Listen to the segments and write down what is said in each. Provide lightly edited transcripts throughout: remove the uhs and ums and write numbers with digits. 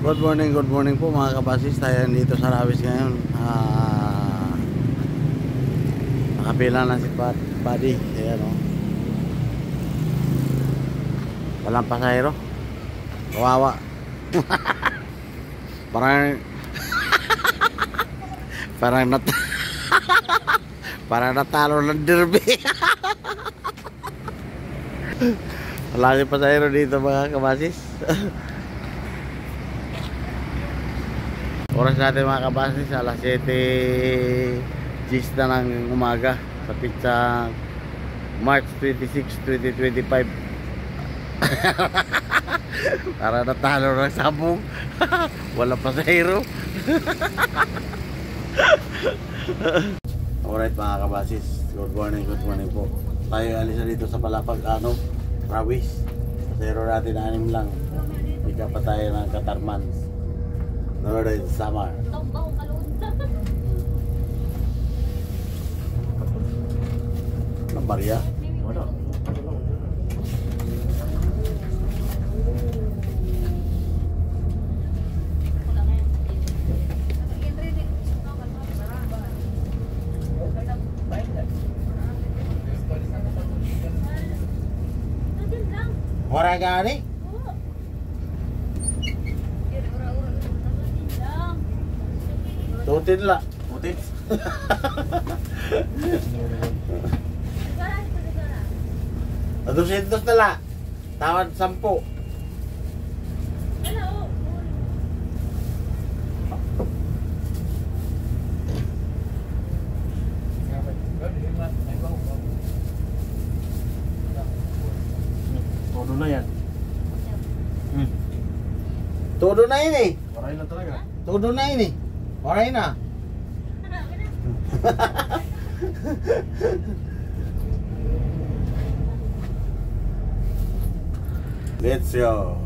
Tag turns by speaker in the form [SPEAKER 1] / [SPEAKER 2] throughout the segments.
[SPEAKER 1] Good morning po mga kabasis. Tayo dito sa Rawis ngayon. Nakapila na si Buddy. Ayan o. Walang pasahero. Kawawa. Parang natalo ng derby. Wala si pasahero dito mga kabasis. Oras natin mga kabasis, alas 7:10 na ng umaga sa pizza March 26, 2025. Para natalo ng sabong. Wala pasahero. Alright mga kabasis, good morning po. Tayo alis na dito sa Palapag, Rawis. Pasahero natin 6 lang. Ika pa tayo ng Katarman, Northern Samar. Barya? Wala. Wala gani? Tutin la. Tutin. Aduh sentos na la. Tawad 10. Todo na yan. Todo na yun eh. Waray na talaga. Todo na yun eh. Waray na. Let's go.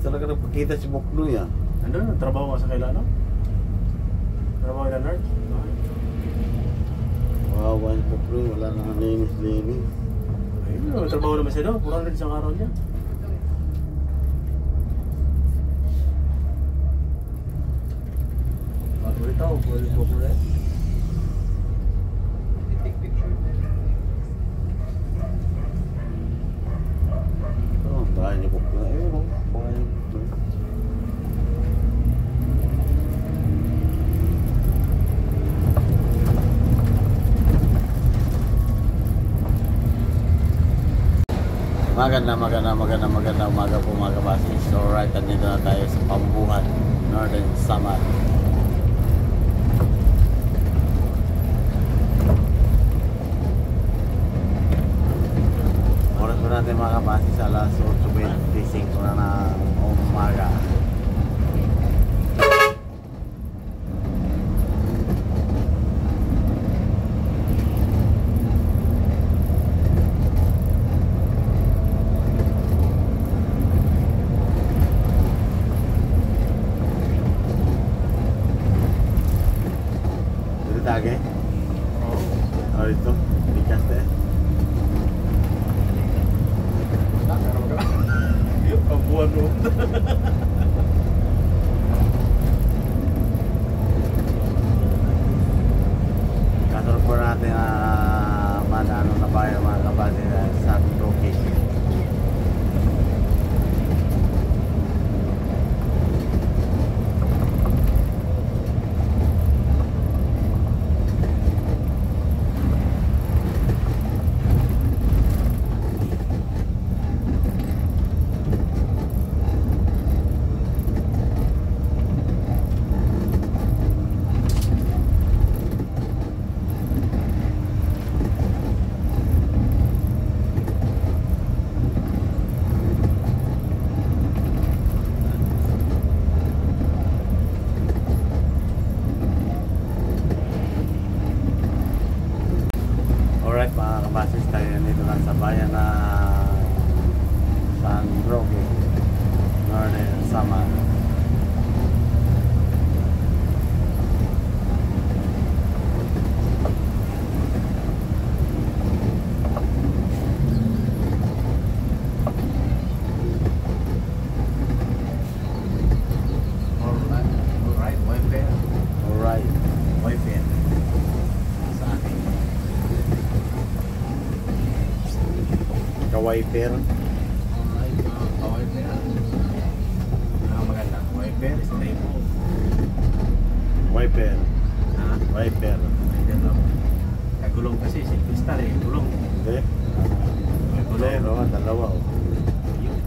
[SPEAKER 1] Saan ka nagpakita si Bukno ya?
[SPEAKER 2] Nandun, nagtrabaho ka sa kailano? Trabaho ka nerd?
[SPEAKER 1] Wawa si Bukno, wala nang linis.
[SPEAKER 2] Ayun, nagtrabaho naman siya doon. Purang rin isang araw niya. Ulit ako, ulit ko ulit.
[SPEAKER 1] Oh, bahay ni Bukno. Ayun, bahay ni Bukno. Maganda umaga po mga kabasis. So right, andito na tayo sa Pambuhan, Northern Samar. Oras po natin mga kabasis, alas 8:25 na ng umaga. Tage. Oh, itu dikas deh.
[SPEAKER 2] Pabuan lo.
[SPEAKER 1] Kantor po natin ano na bayan mga kabasin sa Rocky. Alright mga kabasis, tayo nandito lang sa bayan na San Roque, Northern Samar. Alright,
[SPEAKER 2] Boyfriend.
[SPEAKER 1] sa akin. Ka-wiper.
[SPEAKER 2] Alright, boyfriend. Maganda. Boyfriend, stable.
[SPEAKER 1] Wiper.
[SPEAKER 2] Ha?
[SPEAKER 1] Wiper.
[SPEAKER 2] Ayan lang. Kagulong kasi, simple star eh. Gulong.
[SPEAKER 1] Okay?
[SPEAKER 2] May gulong.
[SPEAKER 1] Pero, dalawa oh.
[SPEAKER 2] Yun.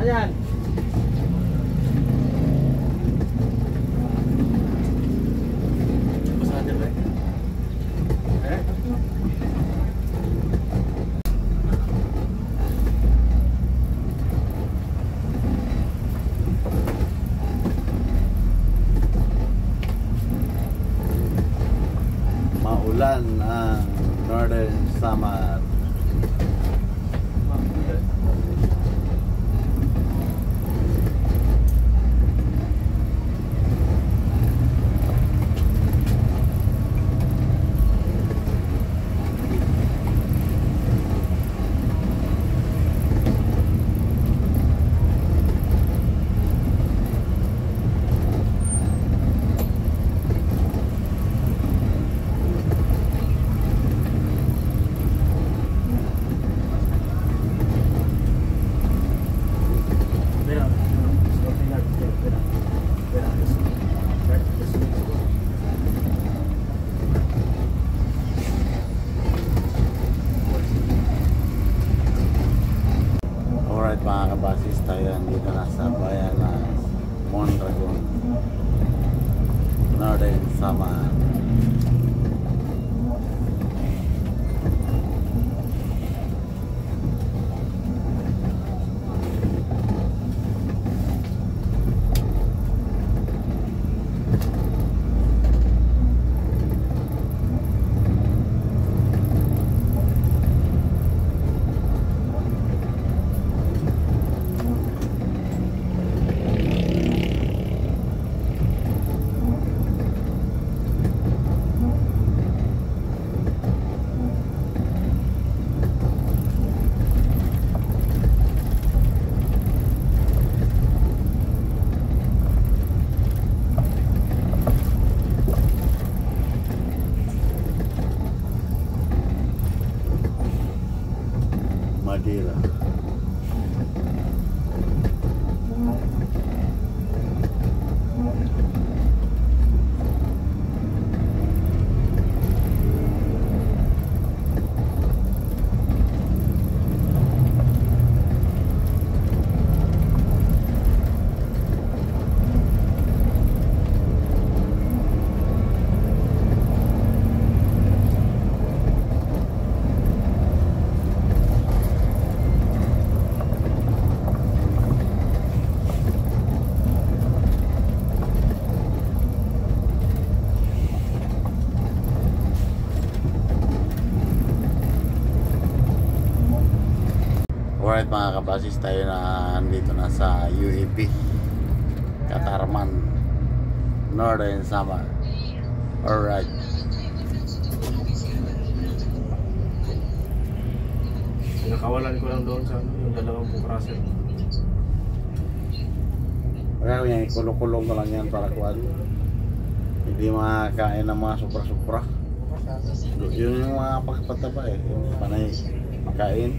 [SPEAKER 2] Ayan. Basta natin ba? Eh?
[SPEAKER 1] Maulan ang Northern Samar. Alright mga kabasis, tayo dito na sa bayan na Mondragon, Northern Samar. Madira. Alright mga kabasis, tayo na andito na sa UAP Katarman, Northern Samar. Alright.
[SPEAKER 2] Nakawalan ko lang doon sa yung dalawang compressor.
[SPEAKER 1] Kaya yan, kulong-kulong ko lang yan para kuwan. Hindi makakain ng mga supra-supra. Yun yung mga pagpataba eh, yung panay makain.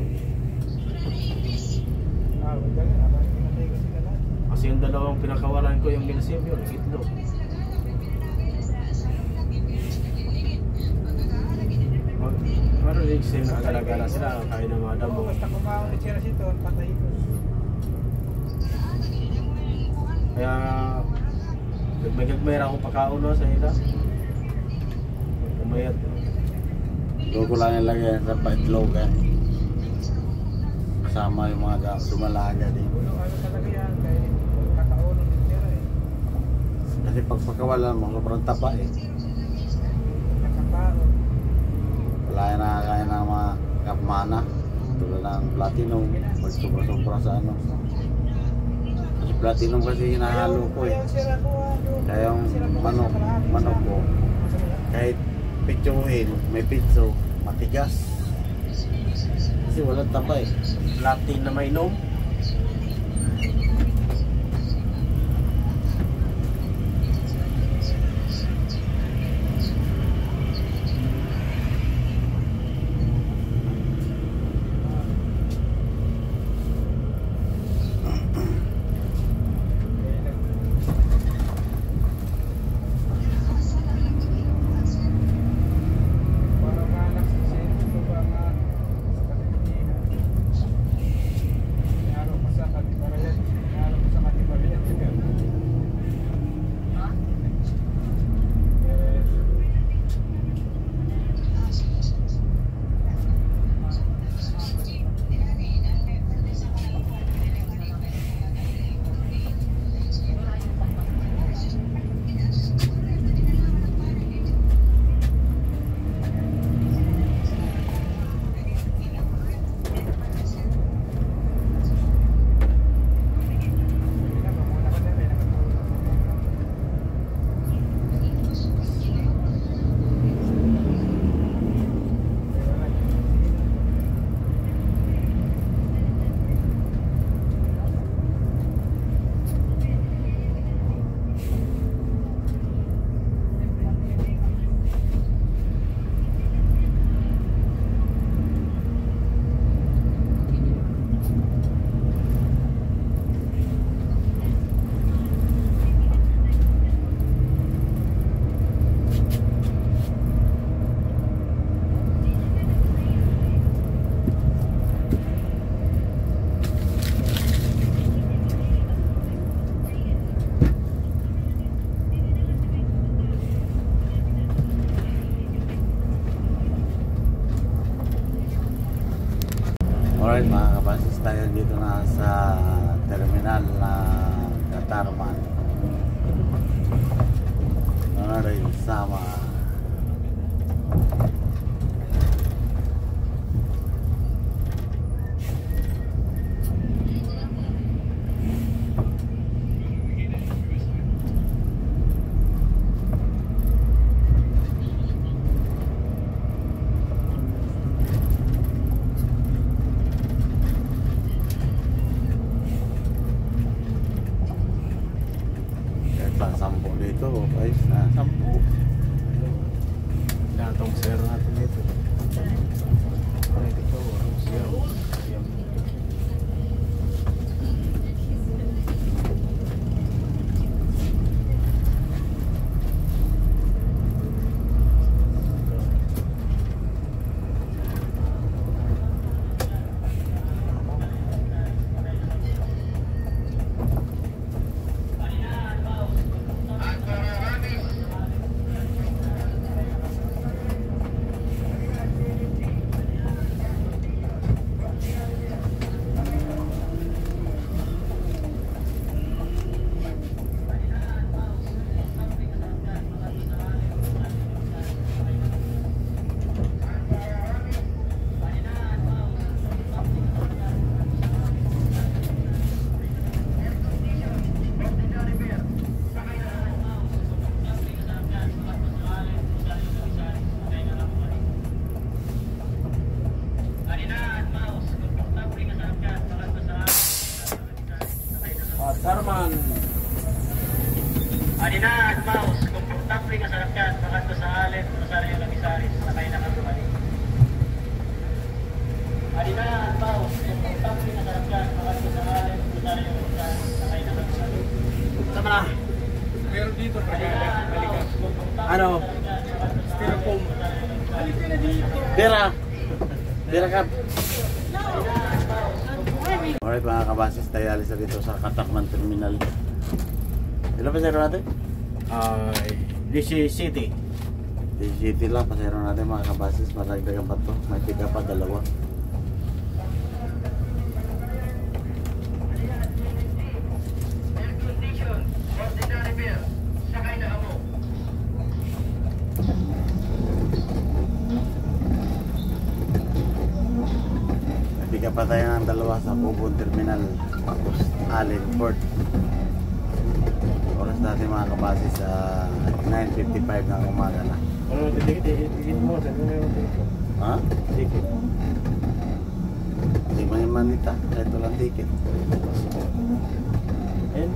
[SPEAKER 2] Kasi yung dalawang pinakawalan ko yung minasim yun, itlog. Ano yung kasi nakagala sila, kain ng mga damo.
[SPEAKER 3] Basta kumaon ni Chira sito, patay ko.
[SPEAKER 2] Kaya nagmagmera akong pakaon no, sa ila. Umayat.
[SPEAKER 1] Doon ko lang ilagay sa paitlog eh. kasama yung mga dumalaga din.
[SPEAKER 3] Ulo ano talaga yan, kaya kakaunong din tira eh.
[SPEAKER 1] Kasi pag pagkawalan mo, sobrang tapa eh.
[SPEAKER 3] Nakapaon.
[SPEAKER 1] Wala yung nakakain ng mga kapmana. Tulad ng platinum, pag sobra-sobra sa ano. Kasi platinum kasi hinahalo ko eh. Kaya yung manok ko, kahit pitsuhin, may pitso, matigas. Kasi walang taba eh.
[SPEAKER 2] Latin na may inom.
[SPEAKER 3] Parang anak sa sento ko ba nga sa Kalimantan. Inaro ko sa Kalimantan. Inaro ko sa Kalimantan.
[SPEAKER 1] Alright mga kabasis, tayo dito na sa terminal na Katarman. Ano rin sama. Kahit 10 dito, guys, na 10.
[SPEAKER 2] Datong sir natin dito. Ay, ito. Siyam. Katarman.
[SPEAKER 4] Adina at Maus, komportable ka sa rakyan, bakit ko sa Allen, Rosario Lamisaris, sakay na kang bumalik. Adina at Maus, komportable ka sa rakyan, bakit ko sa Allen, Rosario Lamisaris, sakay na kang bumalik.
[SPEAKER 2] Sama na.
[SPEAKER 3] Meron dito, Brigada. Balikan.
[SPEAKER 2] Ano?
[SPEAKER 3] Styrofoam. Halika na dito.
[SPEAKER 1] Tira! Tira ka! Alright mga kabasis, tayo alis na dito sa Katarman Terminal. Ilan pasero natin?
[SPEAKER 2] DC City.
[SPEAKER 1] DCT lang, pasero natin mga kabasis. Madagdagan pa to, may pick up pa, 2. Patayan ang dalawa sa Bubon Terminal tapos Allen Port. Oras natin mga kabase sa 9:55 ng umaga na.
[SPEAKER 2] Ano, titikit mo. Saan mo yung titikit?
[SPEAKER 1] Ha?
[SPEAKER 2] Titikit.
[SPEAKER 1] Hindi man yung manita, kahit walang ticket.
[SPEAKER 2] And,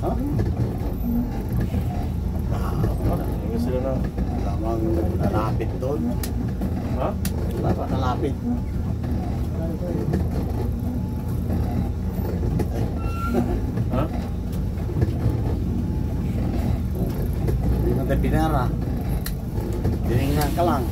[SPEAKER 1] Ha?
[SPEAKER 2] Yung sila na.
[SPEAKER 1] Lamang nalapit doon.
[SPEAKER 2] Ha?
[SPEAKER 1] Wala pa nalapit.
[SPEAKER 2] Ha?
[SPEAKER 1] Hindi mo tayo pinara. Tinignan ka lang.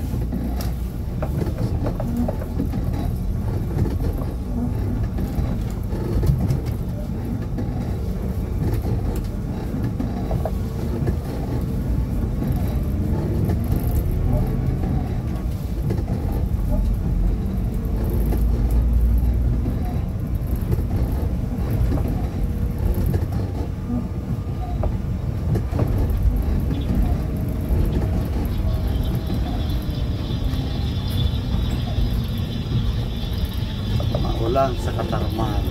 [SPEAKER 1] Maulan sa Katarman.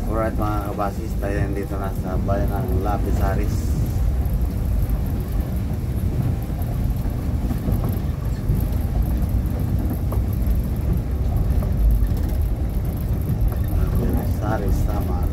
[SPEAKER 1] Alright mga kabasis, tayo nandito na sa bayan ng Lapisaris. Lapisaris, Samar.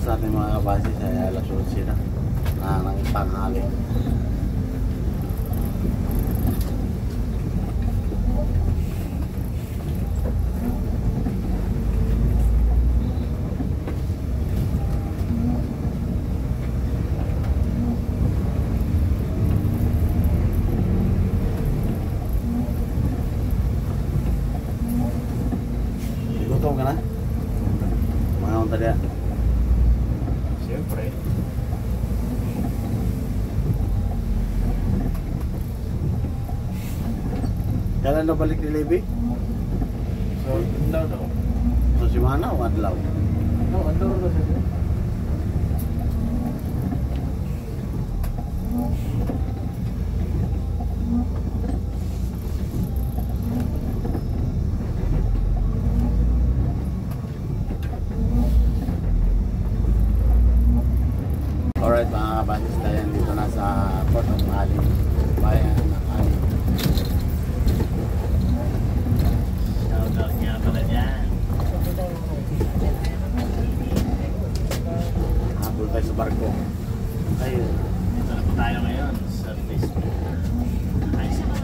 [SPEAKER 1] Sa ating mga kabasis ay alas 11 na ng tanghali. Gutom ka na? Mga unta diya.
[SPEAKER 2] Siyempre.
[SPEAKER 1] Kailan na balik ni Libby?
[SPEAKER 2] So, no.
[SPEAKER 1] So si Mana o Adlaw?
[SPEAKER 3] No, ano rin siya?
[SPEAKER 1] Alright mga kabasis, tayo dito na sa Port of Allen, bayan ng Allen.
[SPEAKER 4] Shoutout nga pala dyan.
[SPEAKER 1] Habol tayo sa barko. Ayun.
[SPEAKER 4] Dito na po tayo ngayon sa Facebook. High School.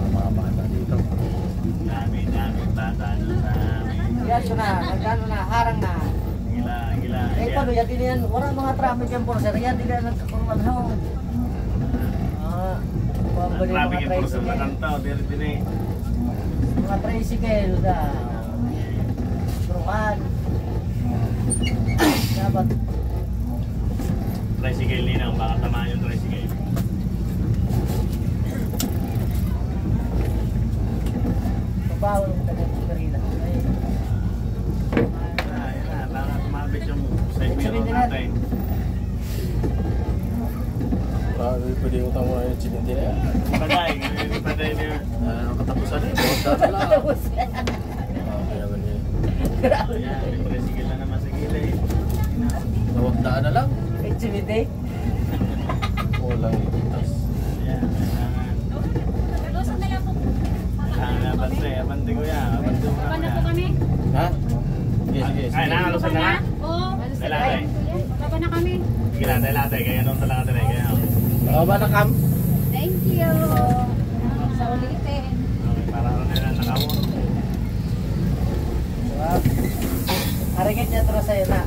[SPEAKER 1] Mga bata dito.
[SPEAKER 4] Dami bata doon sa
[SPEAKER 3] Yan siya na, nagkano na, harang na.
[SPEAKER 4] gila.
[SPEAKER 3] Eh, paano yan din yan? Wala mga traffic yan po, sir. Yan din yan nagkakuruan ho.
[SPEAKER 4] Ang traffic yung puro sa makanto. Dili.
[SPEAKER 3] Mga tricycle da. Turuan. Dapat.
[SPEAKER 4] Tricycle nila, baka tamaan yung tricycle.
[SPEAKER 3] Mabawal ang tagal ng karina.
[SPEAKER 4] ate.
[SPEAKER 2] Pwede utang mo na yung chiniti na yan.
[SPEAKER 4] Patay, patay niya.
[SPEAKER 2] Katapusan eh. Bawagdaan na lang. Kaya naman yun.
[SPEAKER 4] Ayan, may presigil na naman sa gilid.
[SPEAKER 2] Bawagdaan na lang.
[SPEAKER 3] Intimidate.
[SPEAKER 2] Walang itas.
[SPEAKER 4] Ayan, kailangan. Kailangan abante, abante ko yan. Abante mo na
[SPEAKER 5] Laban na
[SPEAKER 4] yan.
[SPEAKER 5] po kami.
[SPEAKER 2] Ha? Sige, sige.
[SPEAKER 4] Ay, nakalusan na nga?
[SPEAKER 5] Oo.
[SPEAKER 4] Lalate.
[SPEAKER 5] Laban na kami.
[SPEAKER 4] Sige lang, lalate. Kaya nung talaga tayo. Kaya.
[SPEAKER 2] Nakaba na kam?
[SPEAKER 5] Thank you. Sa ulitin.
[SPEAKER 4] Okay, para rin nila nakawon.
[SPEAKER 3] Harigit niya terus sa'yo na.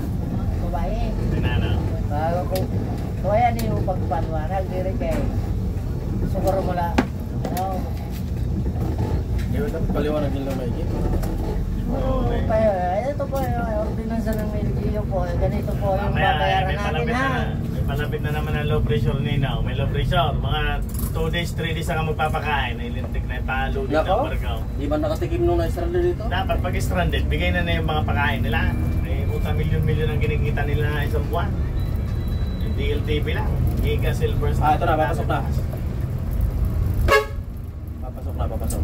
[SPEAKER 3] Babae.
[SPEAKER 4] Tinana.
[SPEAKER 3] Bago ko. Kaya niyo pagpaliwanag. Diri kay. Siguro mo lang. Ano?
[SPEAKER 2] Ngayon dapat paliwanag nila may ikit.
[SPEAKER 4] Okay.
[SPEAKER 3] Ito po yung ordinansa ng LGU po. Ganito po yung
[SPEAKER 4] Mamaya,
[SPEAKER 3] babayaran
[SPEAKER 4] may
[SPEAKER 3] namin
[SPEAKER 4] palapit
[SPEAKER 3] ha.
[SPEAKER 4] na. May palapit na naman ang low pressure ninaw. May low pressure. Mga 2 days, 3 days na magpapakain. Ilintik na palo dito
[SPEAKER 2] Nako.
[SPEAKER 4] ang bargaw.
[SPEAKER 2] Di ba nakatikim nung na-stranded dito?
[SPEAKER 4] Dapat pag stranded, bigay na yung mga pakain nila. May utang milyon-milyon ang kinikita nila na isang buwan. Yung DLTV lang. Giga Silver Star.
[SPEAKER 2] Ito na, papasok na. Papasok na, papasok.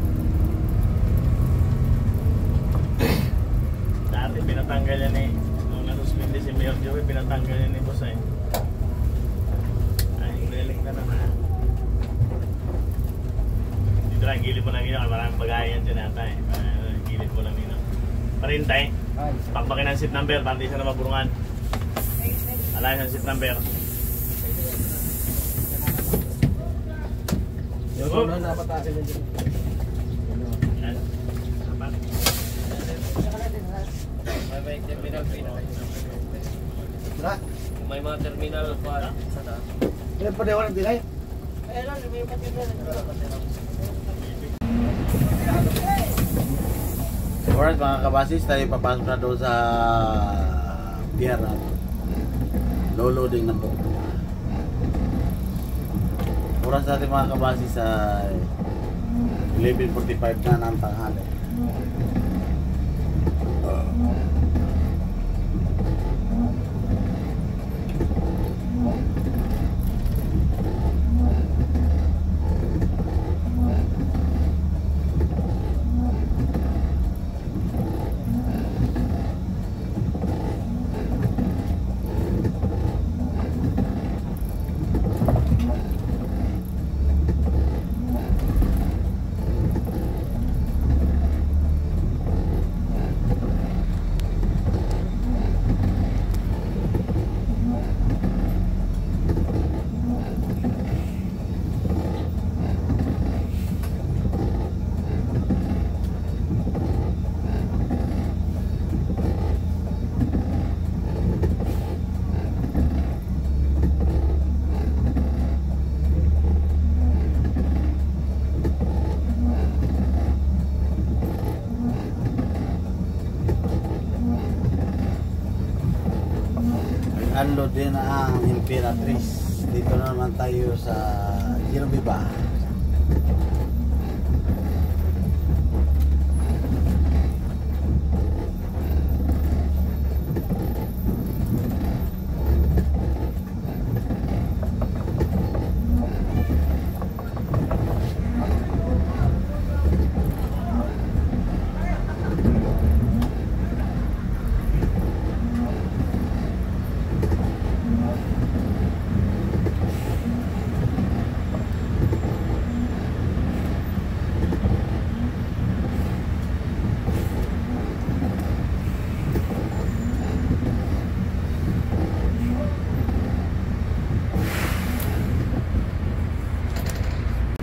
[SPEAKER 4] Dati pinatanggal yan eh. Nung nanuspindi si Mayor Joey, pinatanggal yan ni Boss eh. Ay, relic na naman. Dito lang, gilid mo lang yun. Maraming bagayan dyan ata eh. Gilid mo lang yun. Parintay. Pakbakin ang seat number para di siya na maburungan. Alayan ang seat number.
[SPEAKER 2] Yung una napatasin yun dyan.
[SPEAKER 4] Yan. Dapat.
[SPEAKER 2] May terminal fee na kayo. May mga terminal pa sa taas.
[SPEAKER 3] Yan pa din walang dilay.
[SPEAKER 1] Alright mga kabasis, tayo papasok na doon sa pier at low-loading na po. Oras natin mga kabasis ay 11:45 na ng tanghali. Unload din ang Imperatrice. Dito na naman tayo sa Girobiba.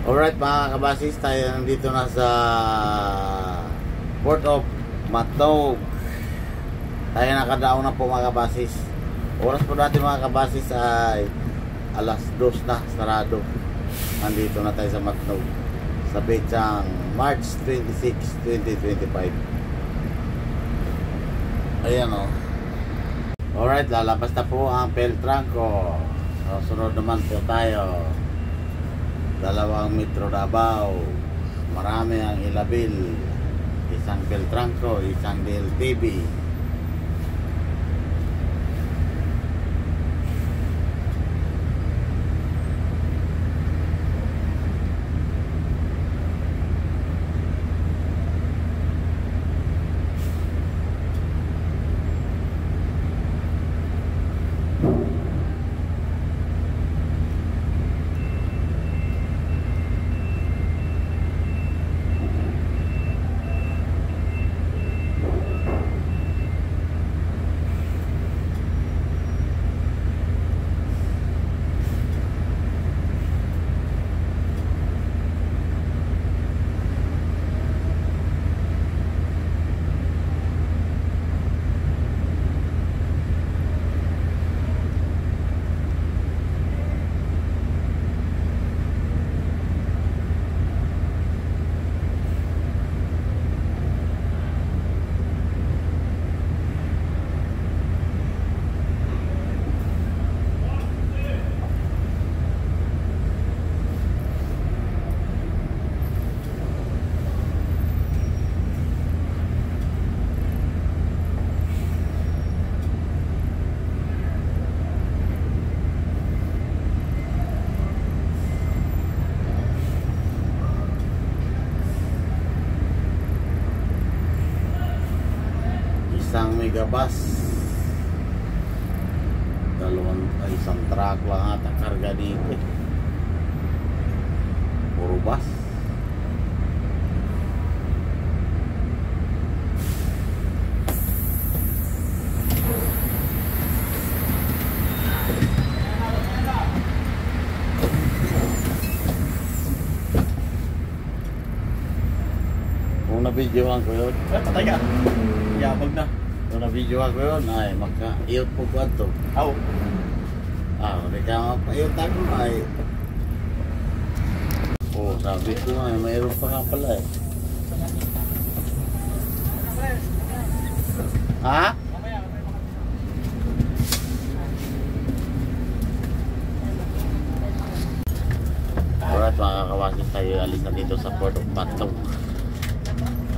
[SPEAKER 1] Alright mga kabasis, tayo nandito na sa Port of Matog. Tayo nakadaon na po mga kabasis. Oras po natin mga kabasis ay alas 2 na, sarado. Nandito na tayo sa Matog sa petsang March 26, 2025. Ayan o. Alright, lalabas na po ang Peltranco. So, sunod naman po tayo. Dalawang Metro Davao, marami ang Ilabil, isang Peltranco, isang DLTV. bus. Isang truck lang ata karga dito eh. Puro bus. Kung na-videohan ko yun,
[SPEAKER 4] Patay ka. Yabag na.
[SPEAKER 1] kung na-videohan ko yun, ay maka-iyot po ko ato.
[SPEAKER 4] Aw.
[SPEAKER 1] Hindi ka mapayot ako ay. Oh, sabi ko nga, mayroon pa nga pala eh. Ha? Alright mga kawasis, tayo alis na dito sa Port of Patong.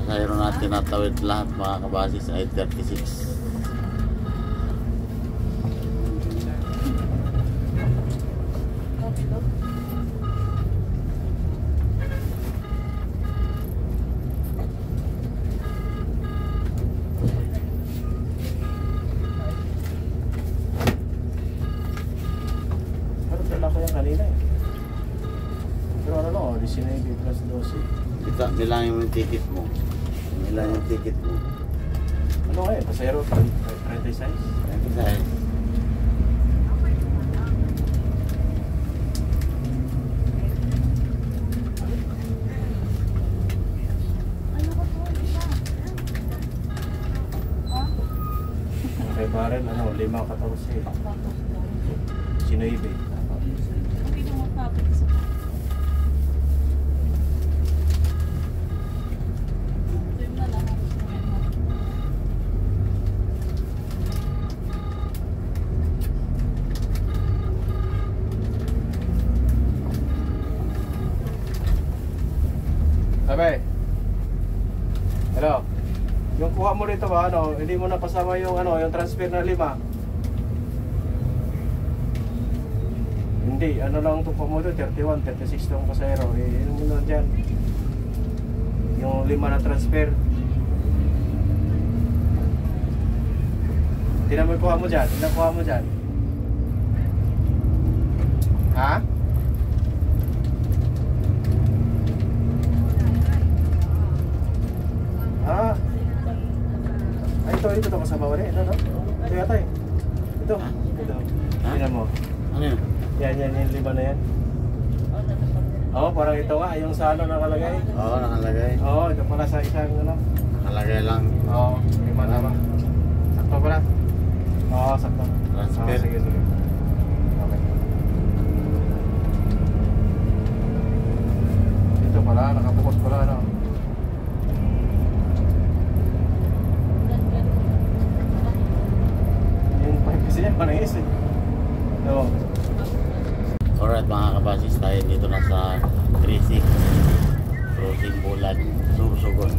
[SPEAKER 1] Mayroon natin natawid lahat mga kabasis ay 36.
[SPEAKER 2] Pero dala ko yan kanina eh. Pero ano no, 19 plus 12.
[SPEAKER 1] Kita nilang yung ticket mo. Nilang yung ticket mo.
[SPEAKER 2] Ano nga eh, pasayro 36.
[SPEAKER 1] Kasi
[SPEAKER 2] Ang kay Barren, ano, 5-14. Sinoibe. Sabi. Hello. Yung kuha mo rito ba, ano, hindi mo napasama yung ano, yung transfer na 5. Hindi, ano lang ito mo ito, 31, 36 itong pasayro. Ano mo lang dyan. Yung 5 na transfer. Tingnan mo yung kuha mo dyan. Tingnan kuha mo dyan. Ha? Ah. Ay, ito kasama mo rin. Ano? Ito yata eh. Ito. Ito.
[SPEAKER 1] Ha?
[SPEAKER 2] Tingnan mo.
[SPEAKER 1] ano yun?
[SPEAKER 2] Yan, yung 5 na yan. Oo, parang ito nga, yung sa ano nakalagay.
[SPEAKER 1] Oo, nakalagay.
[SPEAKER 2] Oo, ito pala sa isang ano.
[SPEAKER 1] Nakalagay lang.
[SPEAKER 2] Oo, 5 na ba? Sakto pala? Oo, sakto.
[SPEAKER 1] Transfer.
[SPEAKER 2] Oo, sige, sige. Okay. Ito pala, nakapokus pala ano. Yung 5 kasi yan, manangis eh. Oo.
[SPEAKER 1] Alright mga kabasis, tayo dito na sa 36 Crossing Bulan, Sursogon.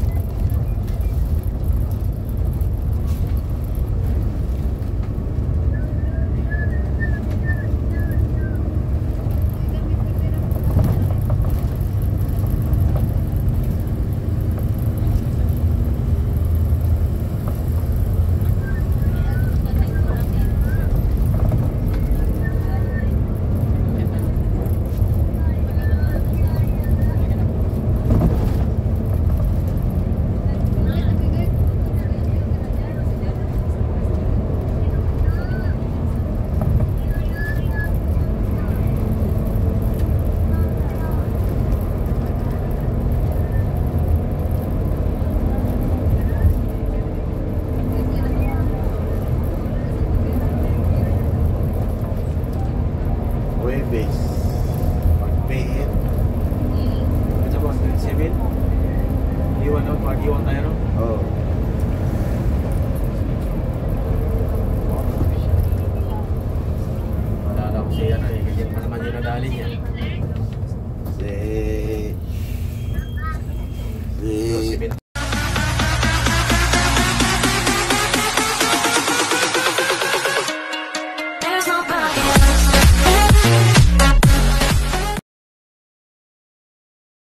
[SPEAKER 1] Huwebes, Pagpihit.
[SPEAKER 2] Ito ba, 27? Iwan na, mag-iwan tayo no?
[SPEAKER 1] Oh.
[SPEAKER 2] Wala na ko siya ano eh, ganyan pa naman yung nadali niya.
[SPEAKER 1] Si